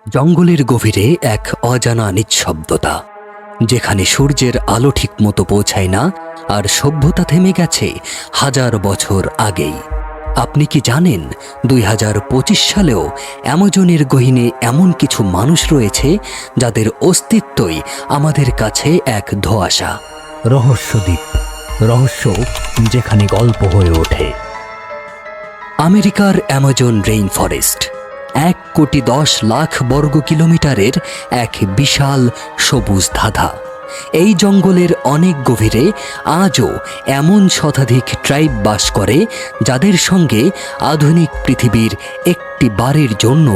জঙ্গলের গভীরে এক অজানা নিঃশব্দতা, যেখানে সূর্যের আলো ঠিকমতো পৌঁছায় না আর সভ্যতা থেমে গেছে হাজার বছর আগেই। আপনি কি জানেন 2025 সালেও অ্যামাজনের গহীনে এমন কিছু মানুষ রয়েছে যাদের অস্তিত্বই আমাদের কাছে এক ধোঁয়াশা? রহস্যদ্বীপ, রহস্য যেখানে গল্প হয়ে ওঠে। আমেরিকার অ্যামাজন রেইন ফরেস্ট 1,10,00,000 বর্গ কিলোমিটারের এক বিশাল সবুজ ধাঁধা। এই জঙ্গলের অনেক গভীরে আজও এমন শতাধিক ট্রাইব বাস করে যাদের সঙ্গে আধুনিক পৃথিবীর একটি বারের জন্য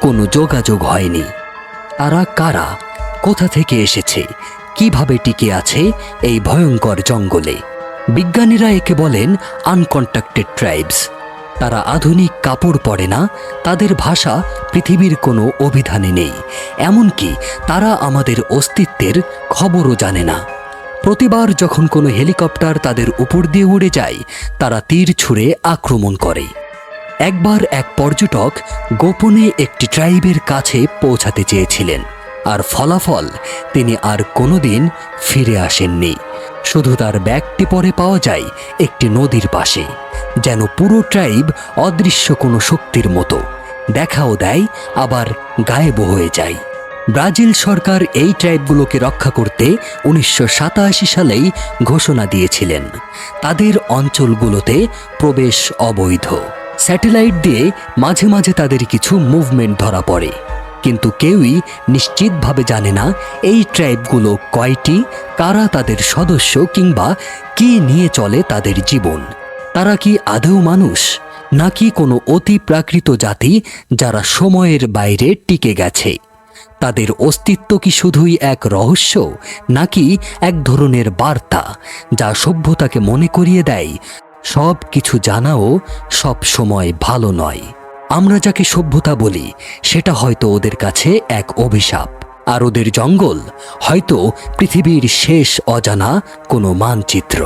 কোনো যোগাযোগ হয়নি। তারা কারা, কোথা থেকে এসেছে, কিভাবে টিকে আছে এই ভয়ঙ্কর জঙ্গলে? বিজ্ঞানীরা একে বলেন আনকন্ট্যাক্টেড ট্রাইবস। তারা আধুনিক কাপড় পরে না, তাদের ভাষা পৃথিবীর কোনো অভিধানে নেই, এমনকি তারা আমাদের অস্তিত্বের খবরও জানে না। প্রতিবার যখন কোনো হেলিকপ্টার তাদের উপর দিয়ে উড়ে যায়, তারা তীর ছুঁড়ে আক্রমণ করে। একবার এক পর্যটক গোপনে একটি ট্রাইবের কাছে পৌঁছাতে চেয়েছিলেন, আর ফলাফল তিনি আর কোনোদিন ফিরে আসেননি। শুধু তার ব্যাগটি পরে পাওয়া যায় একটি নদীর পাশে, যেন পুরো ট্রাইব অদৃশ্য কোনো শক্তির মতো দেখাও দেয় আবার গায়েব হয়ে যায়। ব্রাজিল সরকার এই ট্রাইবগুলোকে রক্ষা করতে 1987 সালেই ঘোষণা দিয়েছিলেন তাদের অঞ্চলগুলোতে প্রবেশ অবৈধ। স্যাটেলাইট দিয়ে মাঝে মাঝে তাদের কিছু মুভমেন্ট ধরা পড়ে, কিন্তু কেউই নিশ্চিতভাবে জানে না এই ট্রাইবগুলো কয়টি, কারা তাদের সদস্য, কিংবা কি নিয়ে চলে তাদের জীবন। তারা কি আদৌ মানুষ, নাকি কোনো অতি প্রাকৃত জাতি যারা সময়ের বাইরে টিকে গেছে? তাদের অস্তিত্ব কি শুধুই এক রহস্য, নাকি এক ধরনের বার্তা যা সভ্যতাকে মনে করিয়ে দেয় সব কিছু জানাও সব সময় ভালো নয়? আমরা যাকে সভ্যতা বলি সেটা হয়তো ওদের কাছে এক অভিশাপ, আর ওদের জঙ্গল হয়তো পৃথিবীর শেষ অজানা কোনো মানচিত্র।